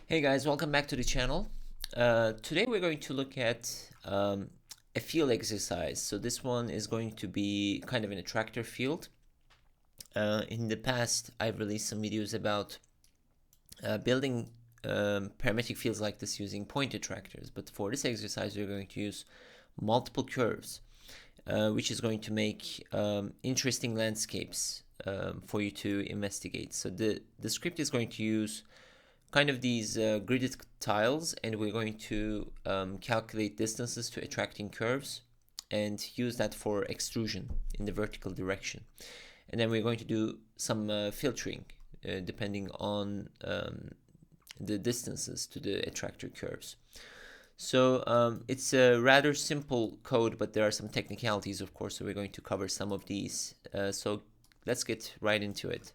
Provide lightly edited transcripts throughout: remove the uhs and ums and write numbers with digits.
Hey guys, welcome back to the channel. Today we're going to look at a field exercise. So this one is going to be kind of an attractor field. In the past, I've released some videos about building parametric fields like this using point attractors. But for this exercise, we're going to use multiple curves, which is going to make interesting landscapes for you to investigate. So the script is going to use kind of these gridded tiles, and we're going to calculate distances to attracting curves and use that for extrusion in the vertical direction. And then we're going to do some filtering depending on the distances to the attractor curves. So it's a rather simple code, but there are some technicalities, of course, so we're going to cover some of these. So let's get right into it.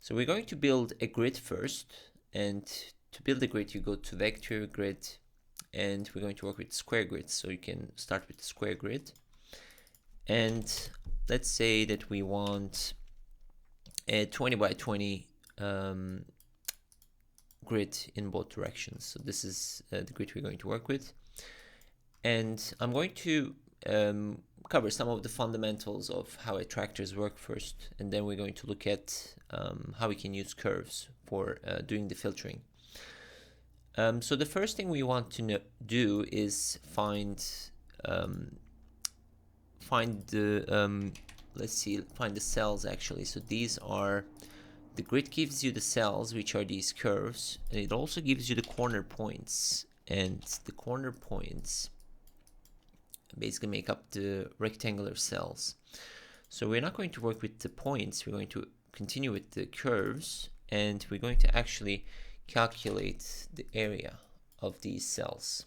So we're going to build a grid first, and to build a grid, you go to vector grid, and we're going to work with square grids. So you can start with the square grid, and let's say that we want a 20 by 20 grid in both directions. So this is the grid we're going to work with, and I'm going to cover some of the fundamentals of how attractors work first, and then we're going to look at how we can use curves for doing the filtering. So the first thing we want to do is find the cells actually. So these are, the grid gives you the cells, which are these curves, and it also gives you the corner points, and the corner points basically make up the rectangular cells. So we're not going to work with the points, we're going to continue with the curves, and we're going to actually calculate the area of these cells.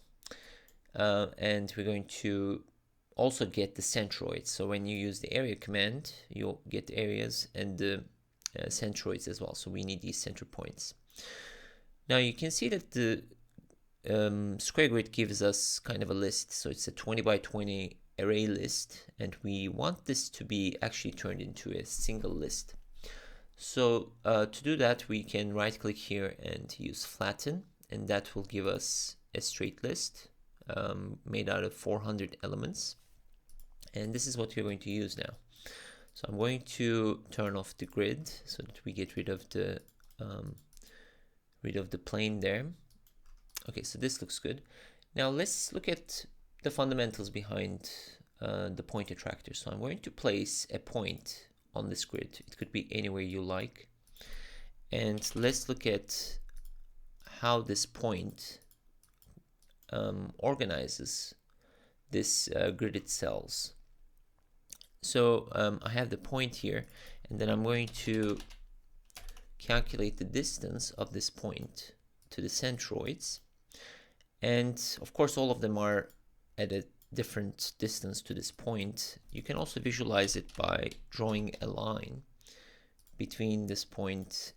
And we're going to also get the centroids. So when you use the area command, you'll get the areas and the centroids as well. So we need these center points. Now you can see that the square grid gives us kind of a list. So it's a 20 by 20 array list, and we want this to be actually turned into a single list. So to do that, we can right click here and use flatten, and that will give us a straight list made out of 400 elements. And this is what we're going to use now. So I'm going to turn off the grid so that we get rid of the plane there. Okay, so this looks good. Now let's look at the fundamentals behind the point attractor. So I'm going to place a point on this grid. It could be anywhere you like. And let's look at how this point organizes this gridded cells. So I have the point here, and then I'm going to calculate the distance of this point to the centroids. And of course, all of them are at a different distance to this point. You can also visualize it by drawing a line between this point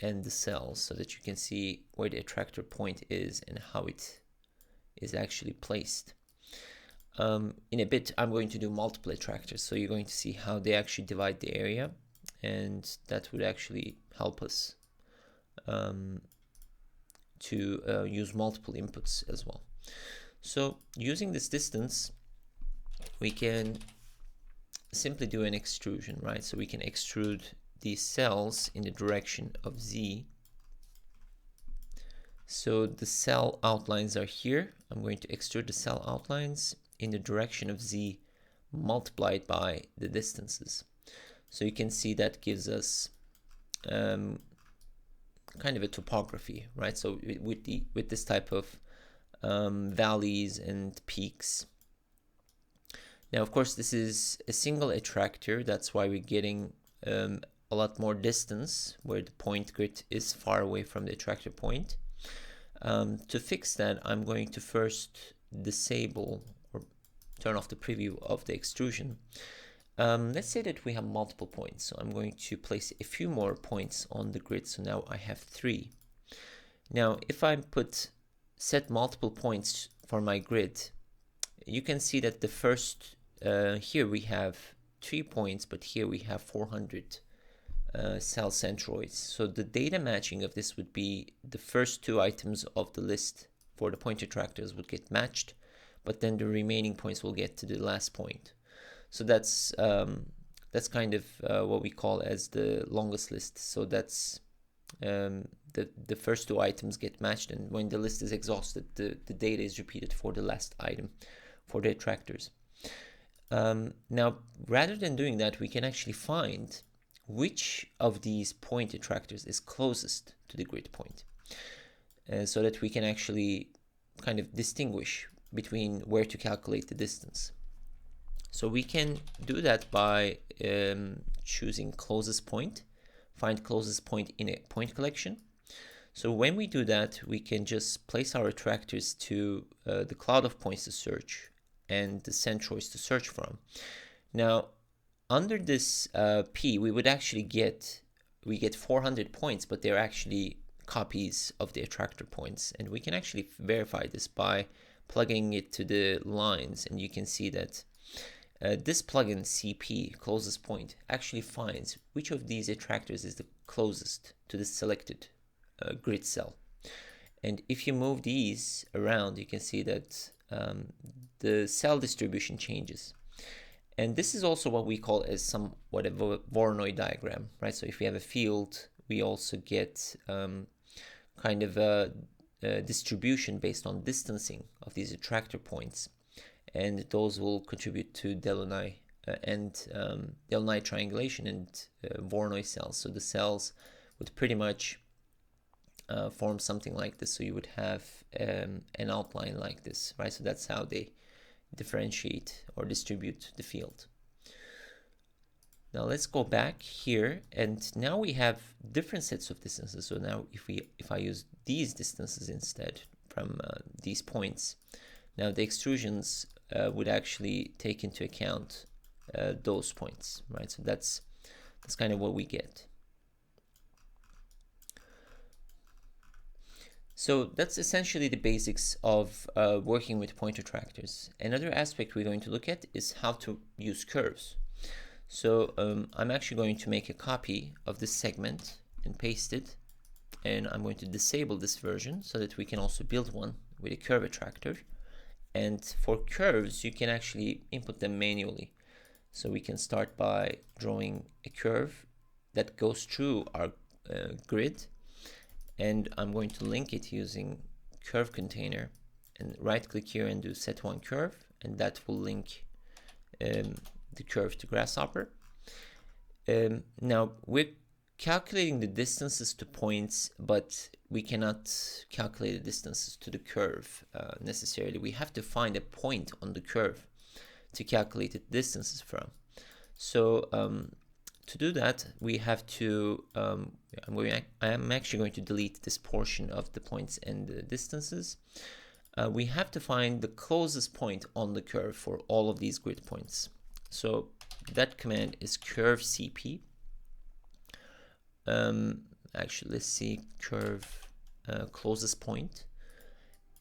and the cells so that you can see where the attractor point is and how it is actually placed. In a bit, I'm going to do multiple attractors, so you're going to see how they actually divide the area, and that would actually help us to use multiple inputs as well. So using this distance, we can simply do an extrusion, right? So we can extrude these cells in the direction of Z. So the cell outlines are here. I'm going to extrude the cell outlines in the direction of Z multiplied by the distances. So you can see that gives us kind of a topography, right? So with this type of valleys and peaks. Now, of course, this is a single attractor. That's why we're getting a lot more distance where the point grid is far away from the attractor point. To fix that, I'm going to first disable or turn off the preview of the extrusion. Let's say that we have multiple points. So I'm going to place a few more points on the grid. So now I have 3. Now, if I set multiple points for my grid, you can see that the first, here we have 3 points, but here we have 400 cell centroids. So the data matching of this would be the first two items of the list for the point attractors would get matched, but then the remaining points will get to the last point. So that's kind of what we call as the longest list. So that's the first two items get matched, and when the list is exhausted, the data is repeated for the last item for the attractors. Now, rather than doing that, we can actually find which of these point attractors is closest to the grid point, so that we can actually kind of distinguish between where to calculate the distance. So we can do that by choosing closest point, find closest point in a point collection. So when we do that, we can just place our attractors to the cloud of points to search and the centroids to search from. Now, under this P, we would actually get 400 points, but they're actually copies of the attractor points, and we can actually verify this by plugging it to the lines, and you can see that this plugin CP closest point actually finds which of these attractors is the closest to the selected grid cell. And if you move these around, you can see that the cell distribution changes. And this is also what we call as somewhat of a Voronoi diagram, right? So if we have a field, we also get kind of a distribution based on distancing of these attractor points, and those will contribute to Delaunay and Delaunay triangulation and Voronoi cells. So the cells would pretty much form something like this. So you would have an outline like this, right? So that's how they differentiate or distribute the field. Now let's go back here, and now we have different sets of distances. So now if I use these distances instead from these points, now the extrusions would actually take into account those points, right? So that's kind of what we get. So that's essentially the basics of working with point attractors. Another aspect we're going to look at is how to use curves. So I'm actually going to make a copy of this segment and paste it, and I'm going to disable this version so that we can also build one with a curve attractor. And for curves, you can actually input them manually. So we can start by drawing a curve that goes through our grid, and I'm going to link it using curve container, and right click here and do set one curve, and that will link the curve to grasshopper. Now we're calculating the distances to points, but we cannot calculate the distances to the curve necessarily. We have to find a point on the curve to calculate the distances from. So to do that, we have to, I'm actually going to delete this portion of the points and the distances. We have to find the closest point on the curve for all of these grid points. So that command is curve CP. Actually, let's see, curve closest point.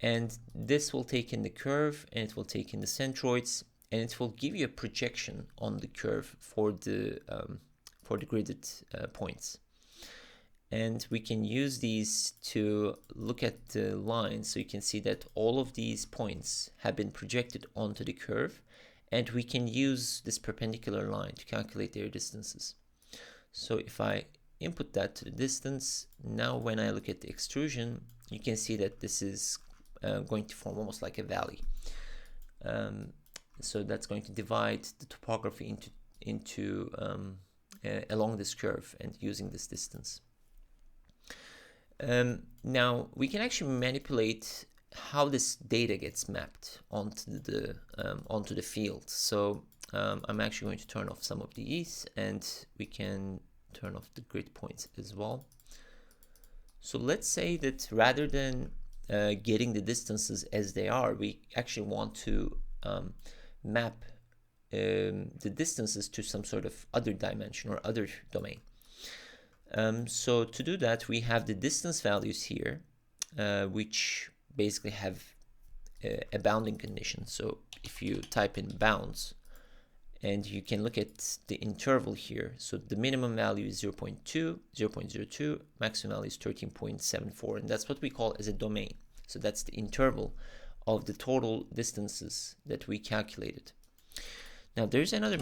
And this will take in the curve, and it will take in the centroids, and it will give you a projection on the curve for the gridded points. And we can use these to look at the lines, so you can see that all of these points have been projected onto the curve, and we can use this perpendicular line to calculate their distances. So if I input that to the distance, now when I look at the extrusion, you can see that this is going to form almost like a valley. So that's going to divide the topography into along this curve and using this distance. Now we can actually manipulate how this data gets mapped onto the field. So I'm actually going to turn off some of these, and we can turn off the grid points as well. So let's say that rather than getting the distances as they are, we actually want to map the distances to some sort of other dimension or other domain. So to do that, we have the distance values here, which basically have a bounding condition. So if you type in bounds, And you can look at the interval here. So the minimum value is 0.2, 0.02, maximum value is 13.74, and that's what we call as a domain. So that's the interval of the total distances that we calculated. Now there's another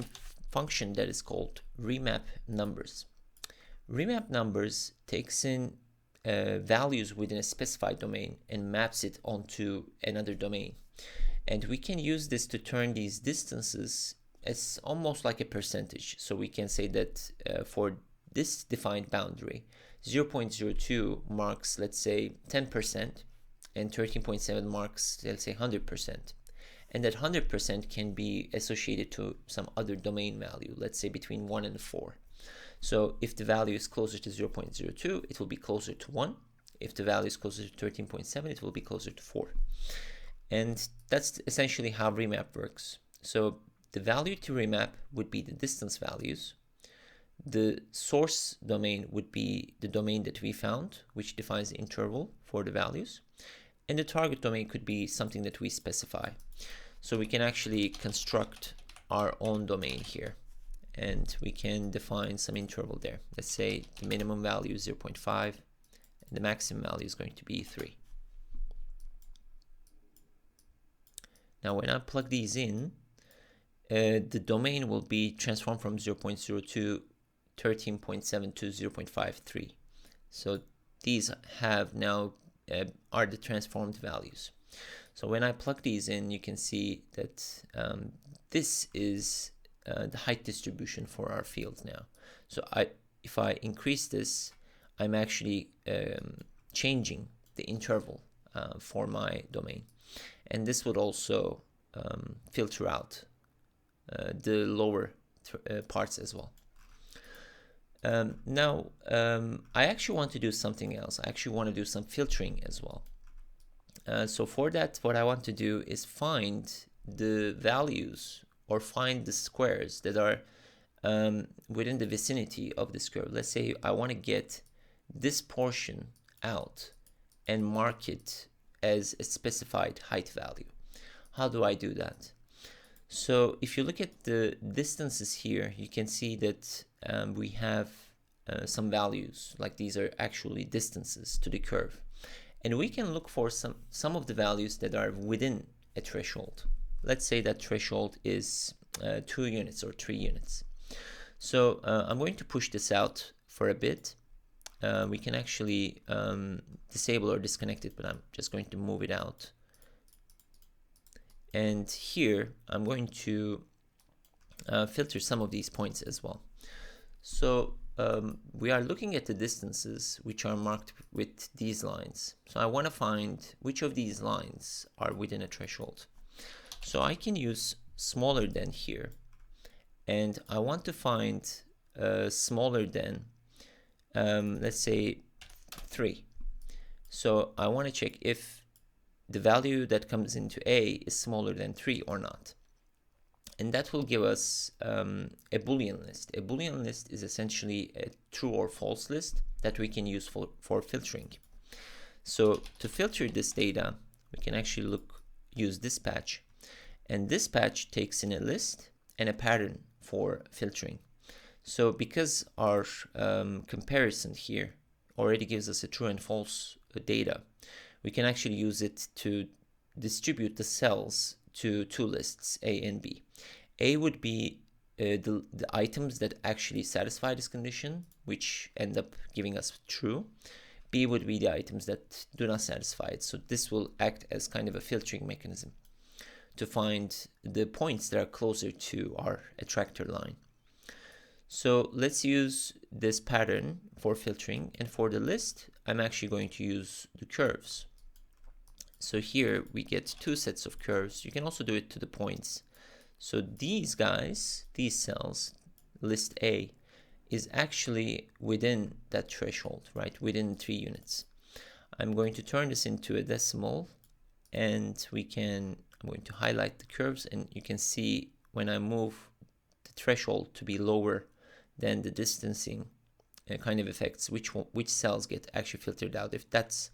function that is called remap numbers. Remap numbers takes in values within a specified domain and maps it onto another domain. And we can use this to turn these distances as almost like a percentage. So we can say that for this defined boundary, 0.02 marks, let's say, 10%, and 13.7 marks, let's say, 100%. And that 100% can be associated to some other domain value, let's say between 1 and 4. So if the value is closer to 0.02, it will be closer to 1. If the value is closer to 13.7, it will be closer to 4. And that's essentially how remap works. So the value to remap would be the distance values. The source domain would be the domain that we found, which defines the interval for the values. And the target domain could be something that we specify. So we can actually construct our own domain here, and we can define some interval there. Let's say the minimum value is 0.5 and the maximum value is going to be 3. Now when I plug these in, the domain will be transformed from 0.02, 13.7 to 0.53. So these have now are the transformed values. So when I plug these in, you can see that this is the height distribution for our field now. So if I increase this, I'm actually changing the interval for my domain. And this would also filter out the lower parts as well. Now, I actually want to do something else. I actually want to do some filtering as well. So for that, what I want to do is find the values or find the squares that are within the vicinity of this curve. Let's say I want to get this portion out and mark it as a specified height value. How do I do that? So if you look at the distances here, you can see that we have some values, like these are actually distances to the curve. And we can look for some of the values that are within a threshold. Let's say that threshold is 2 units or 3 units. So I'm going to push this out for a bit. We can actually disable or disconnect it, but I'm just going to move it out. And here I'm going to filter some of these points as well. So we are looking at the distances which are marked with these lines. So I want to find which of these lines are within a threshold. So I can use smaller than here, and I want to find smaller than, let's say 3. So I want to check if the value that comes into A is smaller than 3 or not. And that will give us a Boolean list. A Boolean list is essentially a true or false list that we can use for filtering. So to filter this data, we can actually use this patch. And this patch takes in a list and a pattern for filtering. So because our comparison here already gives us a true and false data, we can actually use it to distribute the cells to 2 lists, A and B. A would be the items that actually satisfy this condition, which end up giving us true. B would be the items that do not satisfy it. So this will act as kind of a filtering mechanism to find the points that are closer to our attractor line. So let's use this pattern for filtering, and for the list, I'm actually going to use the curves. So here we get 2 sets of curves. You can also do it to the points. So these guys, these cells, list A, is actually within that threshold, right? Within 3 units. I'm going to turn this into a decimal, and I'm going to highlight the curves, and you can see when I move the threshold to be lower than the distancing kind of affects which cells get actually filtered out. If that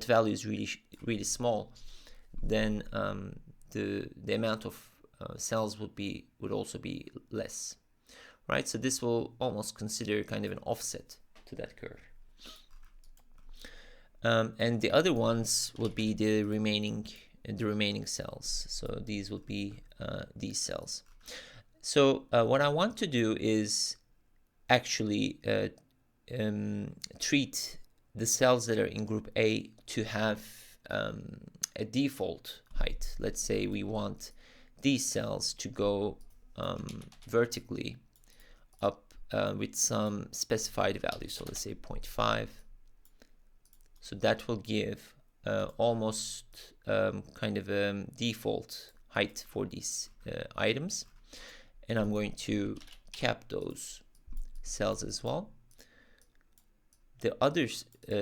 value is really small, then the amount of cells would also be less, right? So this will almost consider kind of an offset to that curve. And the other ones will be the remaining cells. So these will be these cells. So what I want to do is actually treat the cells that are in group A to have a default height. Let's say we want these cells to go vertically up with some specified value. So let's say 0.5. So that will give almost kind of a default height for these items. And I'm going to cap those cells as well. The other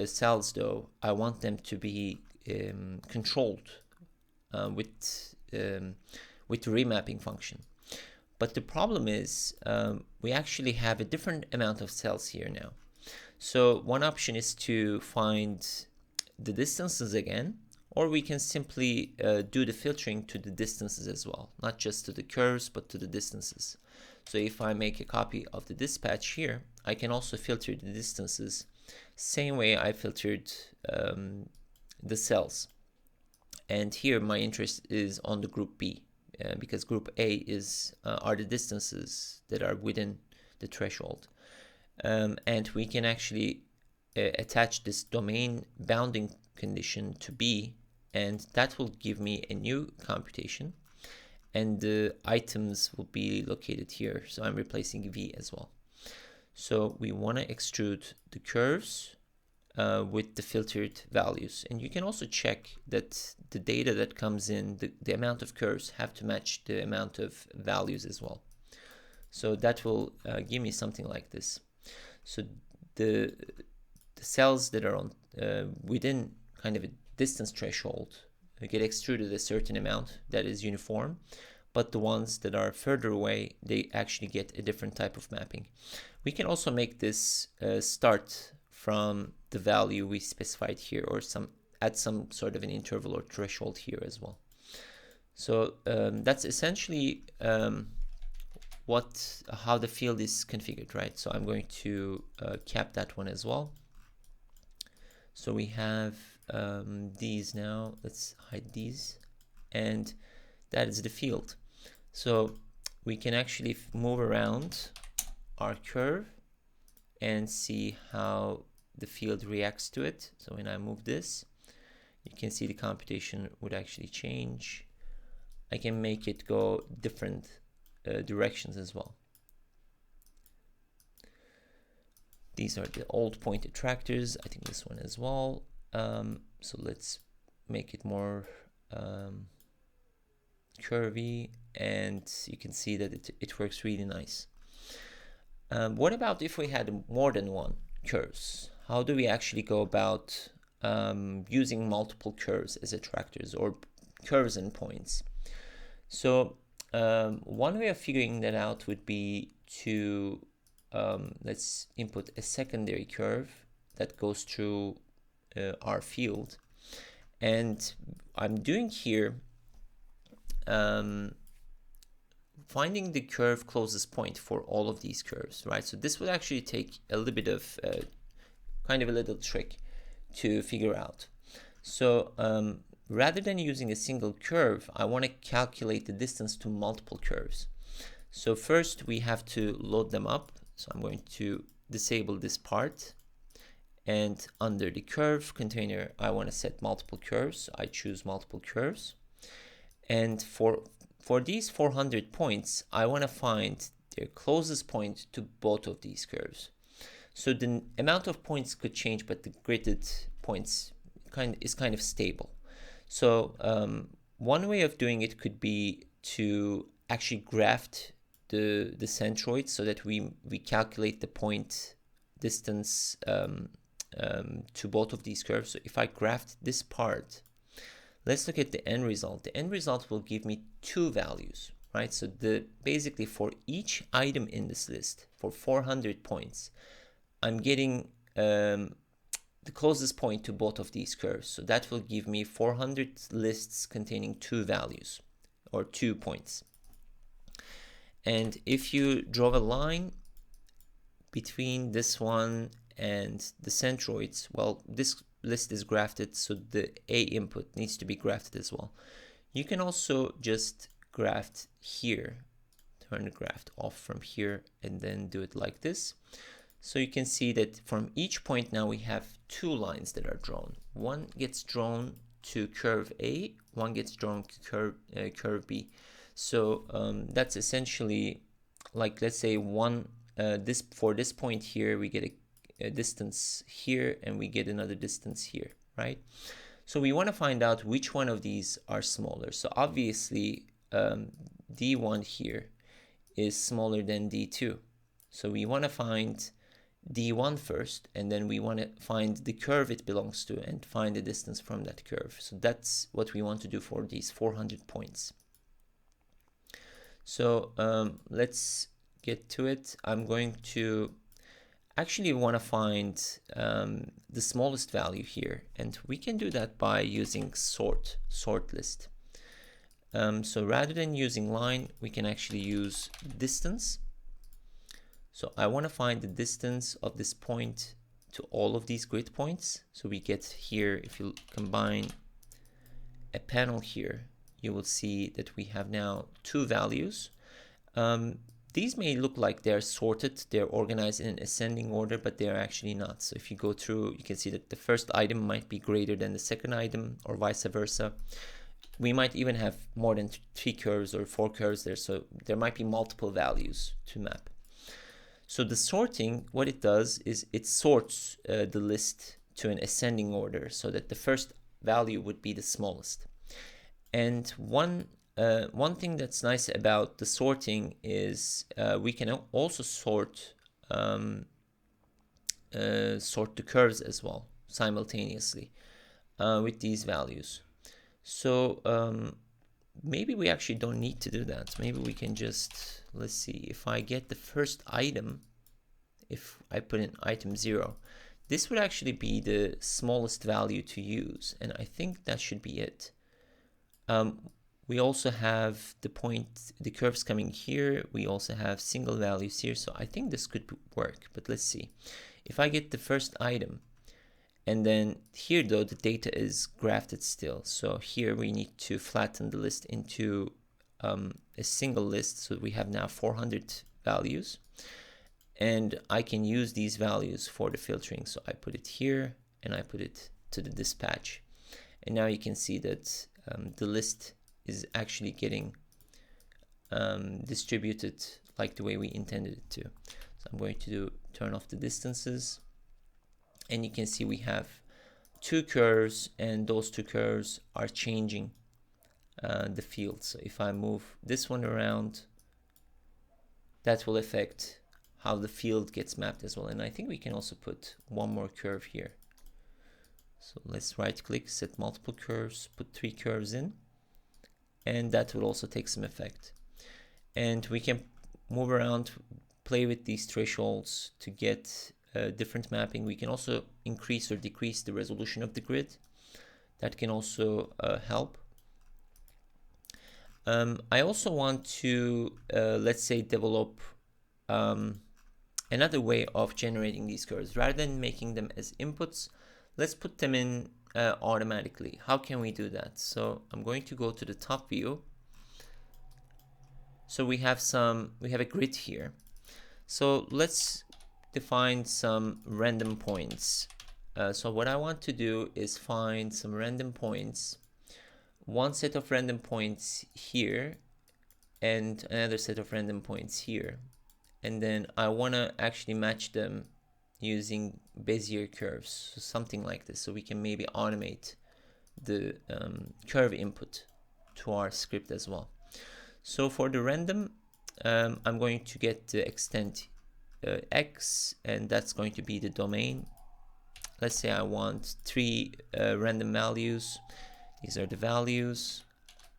cells, though, I want them to be controlled with remapping function. But the problem is we actually have a different amount of cells here now. So one option is to find the distances again, or we can simply do the filtering to the distances as well, not just to the curves, but to the distances. So if I make a copy of the dispatch here, I can also filter the distances, same way I filtered the cells. And here my interest is on the group B, because group A are the distances that are within the threshold. And we can actually attach this domain bounding condition to B, and that will give me a new computation, and the items will be located here. So I'm replacing V as well. So we want to extrude the curves with the filtered values, and you can also check that the data that comes in, the amount of curves have to match the amount of values as well. So that will give me something like this. So the cells that are on within kind of a distance threshold get extruded a certain amount that is uniform, but the ones that are further away, they actually get a different type of mapping. We can also make this start from the value we specified here, or add some sort of an interval or threshold here as well. So that's essentially how the field is configured, right? So I'm going to cap that one as well. So we have these now. Let's hide these, and that is the field. So we can actually move around our curve and see how the field reacts to it. So when I move this, you can see the computation would actually change. I can make it go different directions as well. These are the old point attractors. I think this one as well. So let's make it more curvy, and you can see that it works really nice. What about if we had more than one curves? How do we actually go about using multiple curves as attractors, or curves and points? So one way of figuring that out would be to let's input a secondary curve that goes through our field, and I'm doing here finding the curve closest point for all of these curves, right? So this would actually take a little bit of kind of a little trick to figure out. So rather than using a single curve, I want to calculate the distance to multiple curves. So first we have to load them up. So I'm going to disable this part, and under the curve container, I want to set multiple curves. So I choose multiple curves, and for these 400 points, I want to find their closest point to both of these curves. So the amount of points could change, but the gridded points is kind of stable. So one way of doing it could be to actually graft the centroid, so that we calculate the point distance to both of these curves. So if I graft this part, let's look at the end result. The end result will give me two values, right? So basically for each item in this list, for 400 points, I'm getting the closest point to both of these curves. So that will give me 400 lists containing two values, or 2 points. And if you draw a line between this one and the centroids, well, this list is grafted, so the A input needs to be grafted as well. You can also just graft here, turn the graft off from here, and then do it like this. So you can see that from each point now we have two lines that are drawn. One gets drawn to curve A, one gets drawn to curve B. So that's essentially like, let's say for this point here, we get a distance here and we get another distance here, right? So we want to find out which one of these are smaller. So obviously D1 here is smaller than D2. So we want to find D1 first, and then we want to find the curve it belongs to and find the distance from that curve. So that's what we want to do for these 400 points. So let's get to it. I'm going to actually want to find the smallest value here, and we can do that by using sort list. So rather than using line, we can actually use distance. So I want to find the distance of this point to all of these grid points. So we get here, if you combine a panel here, you will see that we have now two values. These may look like they're sorted, they're organized in an ascending order, but they're actually not. So if you go through, you can see that the first item might be greater than the second item, or vice versa. We might even have more than 3 curves or 4 curves there, so there might be multiple values to map. So the sorting, what it does is it sorts the list to an ascending order so that the first value would be the smallest. And one thing that's nice about the sorting is we can also sort the curves as well simultaneously with these values. So maybe we actually don't need to do that. Maybe we can just, let's see, if I get the first item, if I put in item 0, this would actually be the smallest value to use, and I think that should be it. We also have the curves coming here. We also have single values here, so I think this could work, but let's see. If I get the first item, and then here though the data is grafted still, so here we need to flatten the list into a single list, so we have now 400 values, and I can use these values for the filtering. So I put it here and I put it to the dispatch, and now you can see that the list is actually getting distributed like the way we intended it to. So I'm going to turn off the distances, and you can see we have 2 curves, and those 2 curves are changing the field. So if I move this one around, that will affect how the field gets mapped as well. And I think we can also put one more curve here. So let's right click, set multiple curves, put 3 curves in, and that will also take some effect. And we can move around, play with these thresholds to get different mapping. We can also increase or decrease the resolution of the grid. That can also help. I also want to, let's say, develop another way of generating these curves. Rather than making them as inputs, let's put them in automatically. How can we do that? So I'm going to go to the top view. So we have a grid here. So let's define some random points. So what I want to do is find some random points, one set of random points here and another set of random points here, and then I want to actually match them using Bezier curves, so something like this, so we can maybe automate the curve input to our script as well. So for the random, I'm going to get the extent x, and that's going to be the domain. Let's say I want 3 random values. These are the values,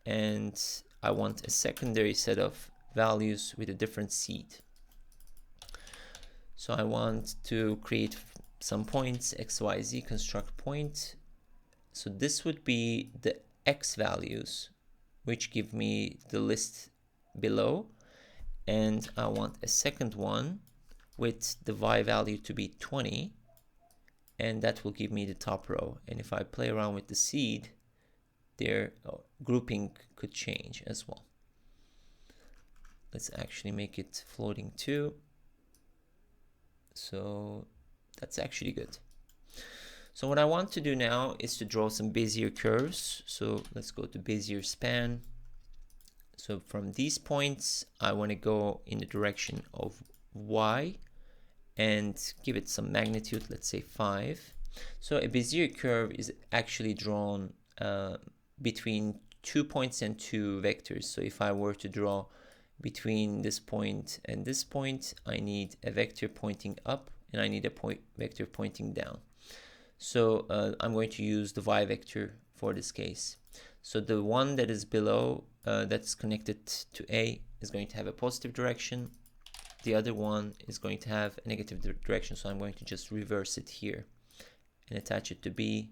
and I want a secondary set of values with a different seed. So I want to create some points, x, y, z, construct point. So this would be the x values, which give me the list below, and I want a second one with the y value to be 20, and that will give me the top row. And if I play around with the seed, their grouping could change as well. Let's actually make it floating too. So that's actually good. So what I want to do now is to draw some Bezier curves. So let's go to Bezier span. So from these points, I want to go in the direction of y and give it some magnitude, let's say 5. So a Bezier curve is actually drawn between 2 points and 2 vectors. So if I were to draw between this point and this point, I need a vector pointing up and I need a vector pointing down. So I'm going to use the y vector for this case. So the one that is below, that's connected to A, is going to have a positive direction. The other one is going to have a negative direction. So I'm going to just reverse it here and attach it to B.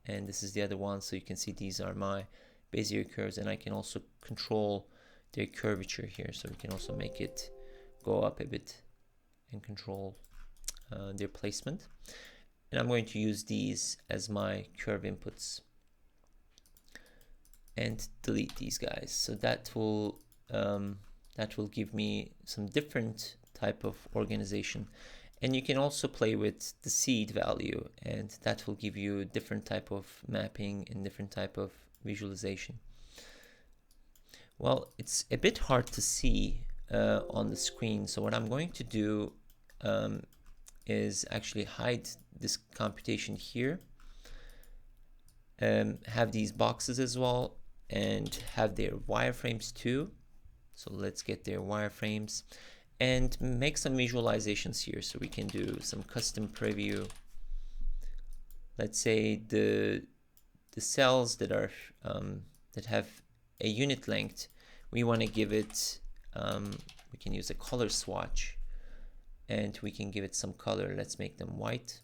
And this is the other one. So you can see these are my Bezier curves, and I can also control their curvature here. So we can also make it go up a bit and control their placement. And I'm going to use these as my curve inputs and delete these guys. So that will give me some different type of organization. And you can also play with the seed value, and that will give you a different type of mapping and different type of visualization. Well, it's a bit hard to see on the screen. So what I'm going to do is actually hide this computation here, have these boxes as well, and have their wireframes too. So let's get their wireframes and make some visualizations here. So we can do some custom preview. Let's say the cells that are that have a unit length, we want to give it, we can use a color swatch, and we can give it some color. Let's make them white.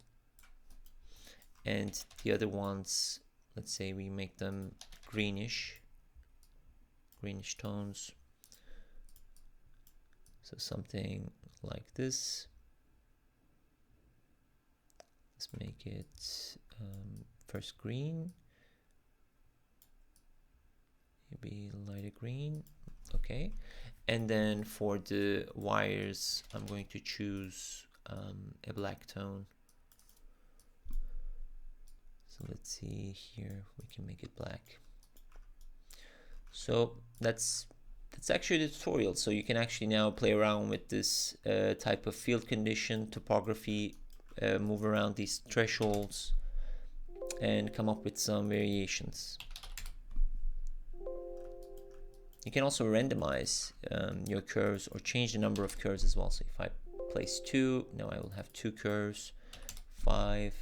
And the other ones, let's say we make them greenish tones. So something like this. Let's make it first green, maybe lighter green. Okay. And then for the wires, I'm going to choose a black tone. So let's see here, we can make it black. So that's actually the tutorial. So you can actually now play around with this type of field condition, topography, move around these thresholds, and come up with some variations. You can also randomize your curves or change the number of curves as well. So if I place 2, now I will have 2 curves, 5.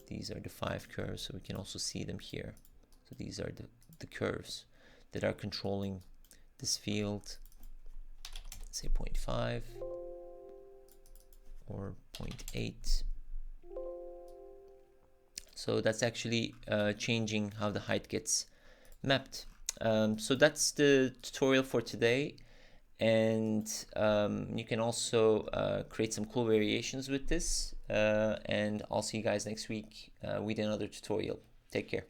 These are the 5 curves, so we can also see them here. So these are the curves that are controlling this field. Let's say 0.5 or 0.8. So that's actually changing how the height gets mapped. So that's the tutorial for today, and you can also create some cool variations with this, and I'll see you guys next week with another tutorial. Take care.